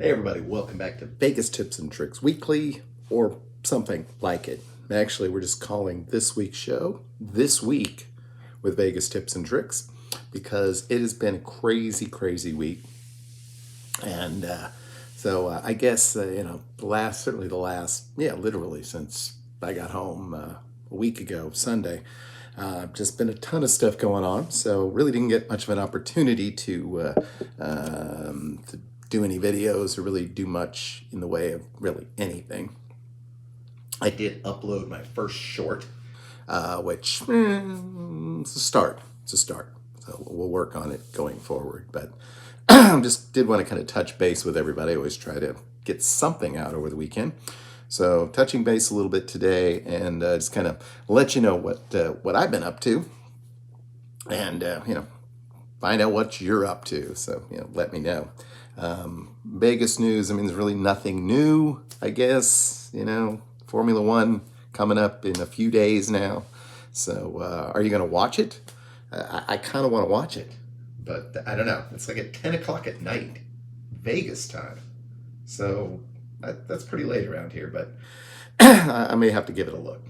Hey everybody, welcome back to Vegas Tips and Tricks Weekly, or something like it. Actually, we're just calling this week's show This Week with Vegas Tips and Tricks because it has been a crazy week. And I guess, literally since I got home a week ago, Sunday, just been a ton of stuff going on. So really didn't get much of an opportunity to do any videos or really do much in the way of really anything. I did upload my first short, which it's a start. It's a start. So we'll work on it going forward. But just did want to kind of touch base with everybody. I always try to get something out over the weekend. So touching base a little bit today, and just kind of let you know what I've been up to, and find out what you're up to. So let me know. Vegas news. I mean, there's really nothing new. I guess Formula One coming up in a few days now. So are you going to watch it? I kind of want to watch it, but I don't know. It's like at 10 o'clock at night, Vegas time. So that's pretty late around here, but I may have to give it a look.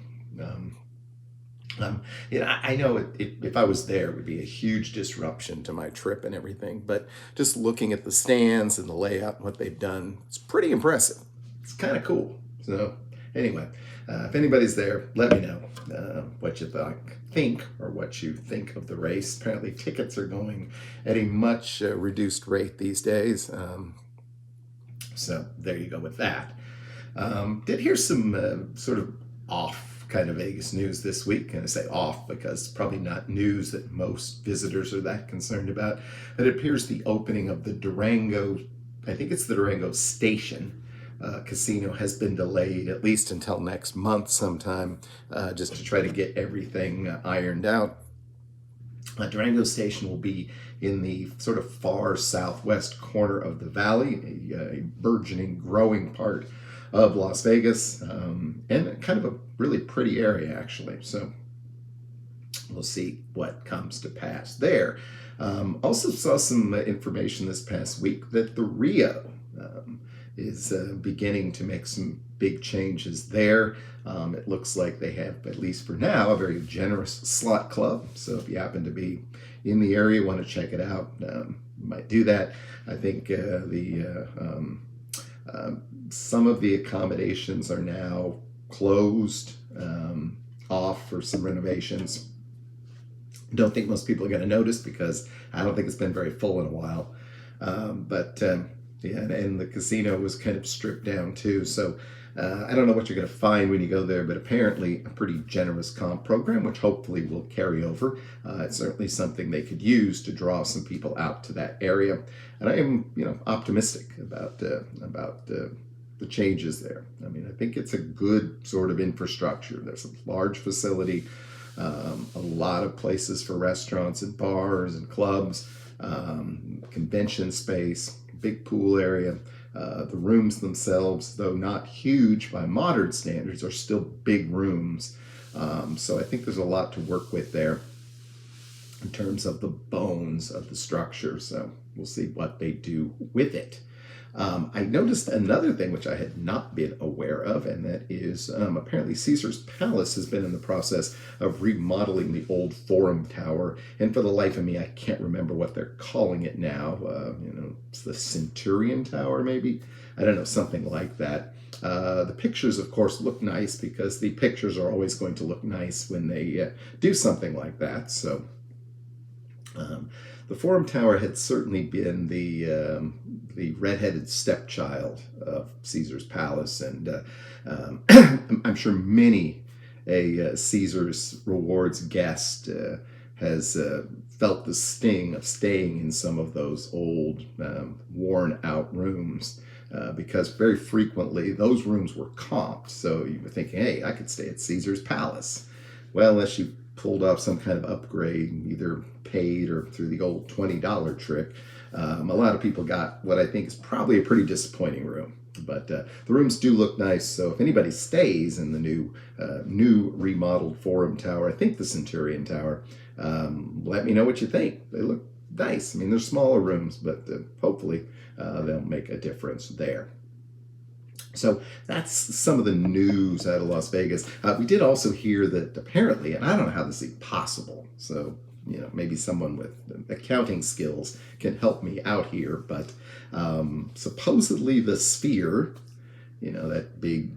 I know if I was there, it would be a huge disruption to my trip and everything. But just looking at the stands and the layout and what they've done, it's pretty impressive. It's kind of cool. So anyway, if anybody's there, let me know what you think or what you think of the race. Apparently tickets are going at a much reduced rate these days. So there you go with that. Did hear some sort of off kind of Vegas news this week, and I say off because it's probably not news that most visitors are that concerned about. It appears the opening of the Durango, I think it's the Durango Station casino, has been delayed at least until next month sometime, just to try to get everything ironed out. Durango Station will be in the sort of far southwest corner of the valley, a burgeoning, growing part of Las Vegas, and kind of a really pretty area, actually. So we'll see what comes to pass there. Also saw some information this past week that the Rio is beginning to make some big changes there. It looks like they have, at least for now, a very generous slot club. So if you happen to be in the area, want to check it out, you might do that. I think some of the accommodations are now closed off for some renovations. Don't think most people are going to notice because I don't think it's been very full in a while. And the casino was kind of stripped down too. So I don't know what you're going to find when you go there, but apparently a pretty generous comp program, which hopefully will carry over. It's certainly something they could use to draw some people out to that area. And I am, optimistic about the changes there. I mean, I think it's a good sort of infrastructure. There's a large facility, a lot of places for restaurants and bars and clubs, convention space, big pool area. The rooms themselves, though not huge by modern standards, are still big rooms. So I think there's a lot to work with there in terms of the bones of the structure. So we'll see what they do with it. I noticed another thing which I had not been aware of, and that is apparently Caesar's Palace has been in the process of remodeling the old Forum Tower, and for the life of me, I can't remember what they're calling it now. It's the Centurion Tower, maybe? I don't know, something like that. The pictures, of course, look nice because the pictures are always going to look nice when they do something like that. So the Forum Tower had certainly been the redheaded stepchild of Caesar's Palace, and I'm sure many a Caesar's Rewards guest has felt the sting of staying in some of those old, worn-out rooms, because very frequently those rooms were comped. So you were thinking, hey, I could stay at Caesar's Palace. Well, unless you pulled off some kind of upgrade, either paid or through the old $20 trick, a lot of people got what I think is probably a pretty disappointing room. But the rooms do look nice, so if anybody stays in the new remodeled Forum Tower, I think the Centurion Tower, let me know what you think. They look nice. I mean, they're smaller rooms, but hopefully they'll make a difference there. So that's some of the news out of Las Vegas. We did also hear that apparently, and I don't know how this is possible, so maybe someone with accounting skills can help me out here, but supposedly the sphere, that big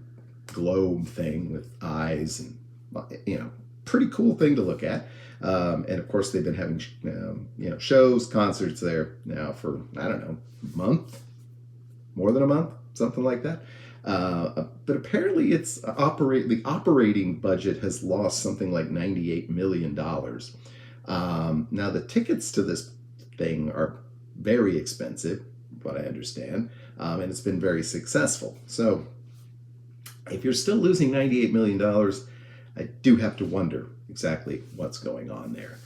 globe thing with eyes and, pretty cool thing to look at. And of course, they've been having, shows, concerts there now for, I don't know, a month, more than a month, something like that. But apparently the operating budget has lost something like $98 million. Now the tickets to this thing are very expensive, what I understand, and it's been very successful. So if you're still losing $98 million, I do have to wonder exactly what's going on there.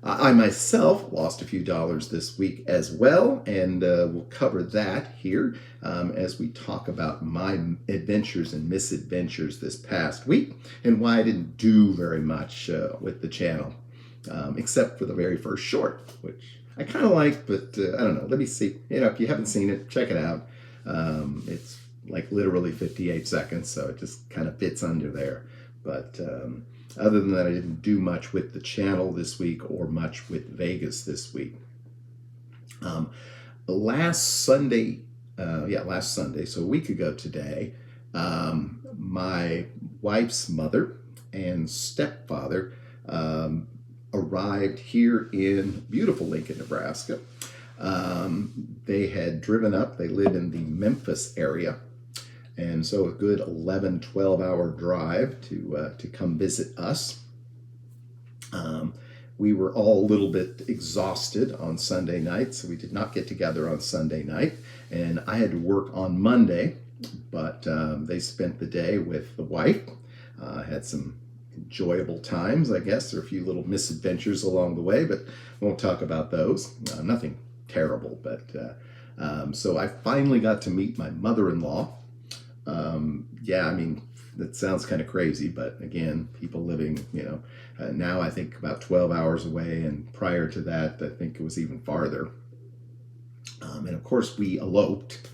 I myself lost a few dollars this week as well, and we'll cover that here as we talk about my adventures and misadventures this past week and why I didn't do very much with the channel, except for the very first short, which I kind of like, but I don't know. Let me see. If you haven't seen it, check it out. It's like literally 58 seconds, so it just kind of fits under there. But other than that, I didn't do much with the channel this week or much with Vegas this week. Last Sunday, so a week ago today, my wife's mother and stepfather arrived here in beautiful Lincoln, Nebraska. They had driven up. They live in the Memphis area. And so a good 11, 12-hour drive to come visit us. We were all a little bit exhausted on Sunday night, so we did not get together on Sunday night. And I had to work on Monday, but they spent the day with the wife. Had some enjoyable times, I guess. There are a few little misadventures along the way, but won't talk about those. Nothing terrible, but so I finally got to meet my mother-in-law. I mean, that sounds kind of crazy, but again, people living, now I think about 12 hours away, and prior to that, I think it was even farther. And of course, we eloped,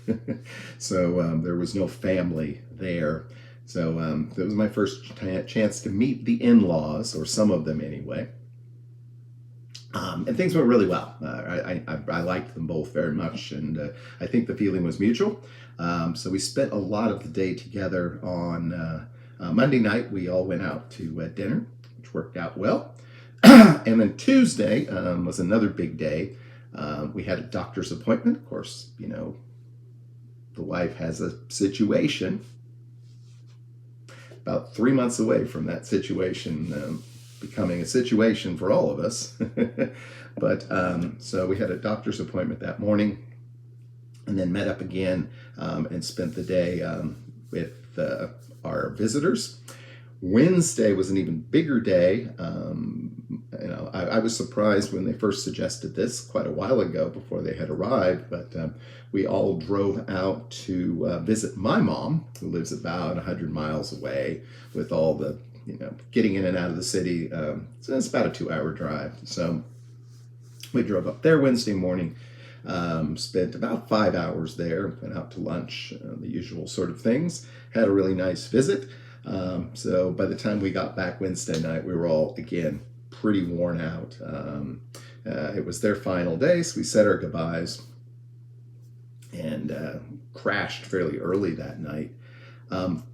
so there was no family there. So that was my first chance to meet the in-laws, or some of them anyway. And things went really well. I liked them both very much, and I think the feeling was mutual. So we spent a lot of the day together on Monday night. We all went out to dinner, which worked out well. And then Tuesday was another big day. We had a doctor's appointment. Of course, the wife has a situation. About 3 months away from that situation becoming a situation for all of us. But so we had a doctor's appointment that morning, and then met up again and spent the day with our visitors. Wednesday was an even bigger day. I was surprised when they first suggested this quite a while ago before they had arrived, but we all drove out to visit my mom, who lives about 100 miles away, with all the, getting in and out of the city. So it's about a 2-hour drive. So we drove up there Wednesday morning, spent about 5 hours there, went out to lunch, the usual sort of things, had a really nice visit. So by the time we got back Wednesday night, we were all, again, pretty worn out. It was their final day, so we said our goodbyes and crashed fairly early that night.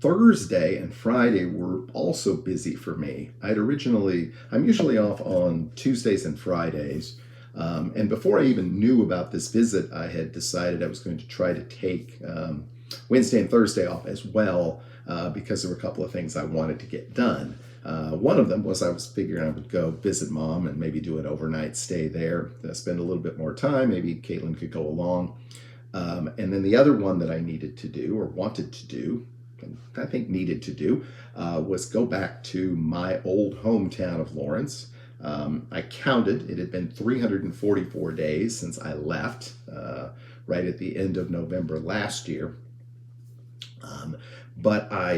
Thursday and Friday were also busy for me. I'm usually off on Tuesdays and Fridays. And before I even knew about this visit, I had decided I was going to try to take Wednesday and Thursday off as well, because there were a couple of things I wanted to get done. One of them was I was figuring I would go visit mom and maybe do an overnight stay there, spend a little bit more time. Maybe Caitlin could go along. And then the other one that I needed to do, or wanted to do, and I think needed to do, was go back to my old hometown of Lawrence. I counted, it had been 344 days since I left, right at the end of November last year. But I,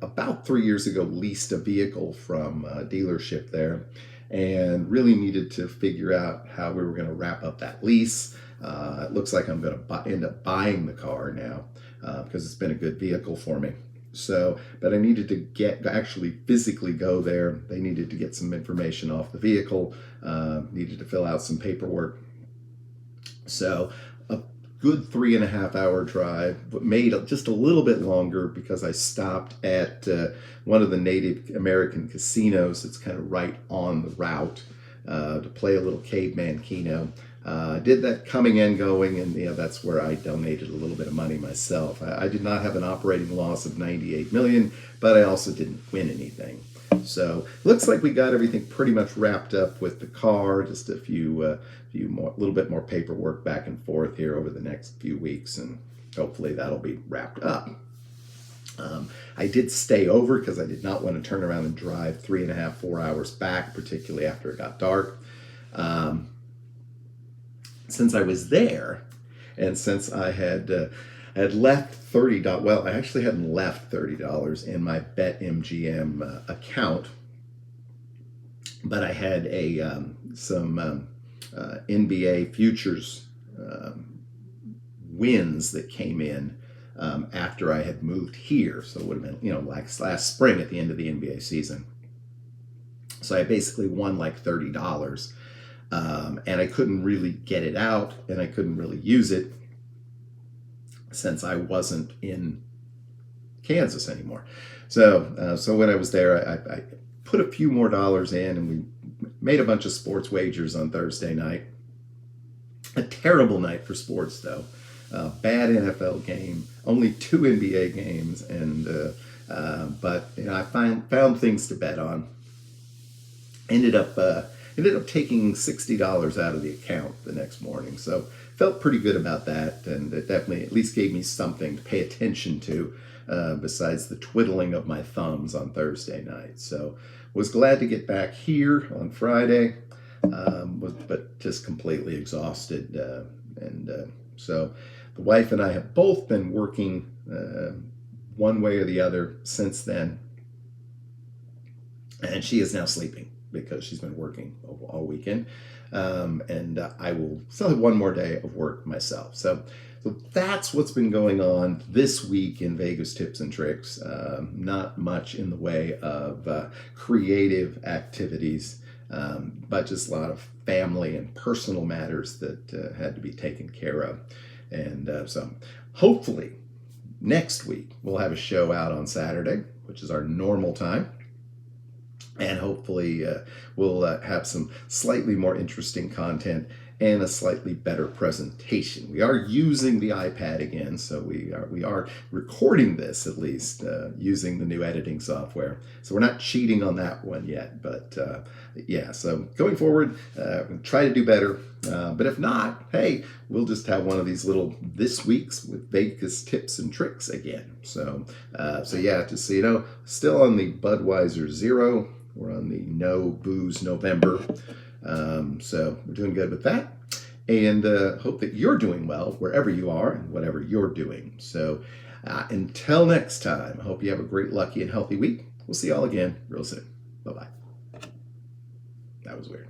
about 3 years ago, leased a vehicle from a dealership there. and really needed to figure out how we were going to wrap up that lease. It looks like I'm going to end up buying the car now because it's been a good vehicle for me. So, but I needed to actually physically go there. They needed to get some information off the vehicle, needed to fill out some paperwork. So, a good 3.5 hour drive, but made just a little bit longer because I stopped at one of the Native American casinos. It's kind of right on the route to play a little caveman keno. Did that coming and going, and that's where I donated a little bit of money myself. I did not have an operating loss of 98 million, but I also didn't win anything. So looks like we got everything pretty much wrapped up with the car. Just a little bit more paperwork back and forth here over the next few weeks, and hopefully that'll be wrapped up. I did stay over because I did not want to turn around and drive 3.5, 4 hours back, particularly after it got dark. Since I was there, and since I had left $30, well, I actually hadn't left $30 in my BetMGM account, but I had some NBA futures wins that came in after I had moved here. So it would have been, like last spring at the end of the NBA season. So I basically won like $30. And I couldn't really get it out, and I couldn't really use it since I wasn't in Kansas anymore. So when I was there, I put a few more dollars in, and we made a bunch of sports wagers on Thursday night. A terrible night for sports, though. Bad NFL game, only 2 NBA games, and but I found things to bet on. Ended up taking $60 out of the account the next morning. So felt pretty good about that, and it definitely at least gave me something to pay attention to besides the twiddling of my thumbs on Thursday night. So was glad to get back here on Friday, but just completely exhausted. So the wife and I have both been working one way or the other since then, and she is now sleeping because she's been working all weekend. And I will still have one more day of work myself. So that's what's been going on this week in Vegas Tips and Tricks. Not much in the way of creative activities, but just a lot of family and personal matters that had to be taken care of. And so hopefully next week we'll have a show out on Saturday, which is our normal time. And hopefully we'll have some slightly more interesting content and a slightly better presentation. We are using the iPad again, so we are recording this at least using the new editing software. So we're not cheating on that one yet, but yeah. So going forward, we'll try to do better. But if not, hey, we'll just have one of these little this week's with Vegas Tips and Tricks again. So yeah, just so you know, still on the Budweiser Zero. We're on the No Booze November. So we're doing good with that. And hope that you're doing well wherever you are and whatever you're doing. So until next time, I hope you have a great, lucky, and healthy week. We'll see y'all again real soon. Bye-bye. That was weird.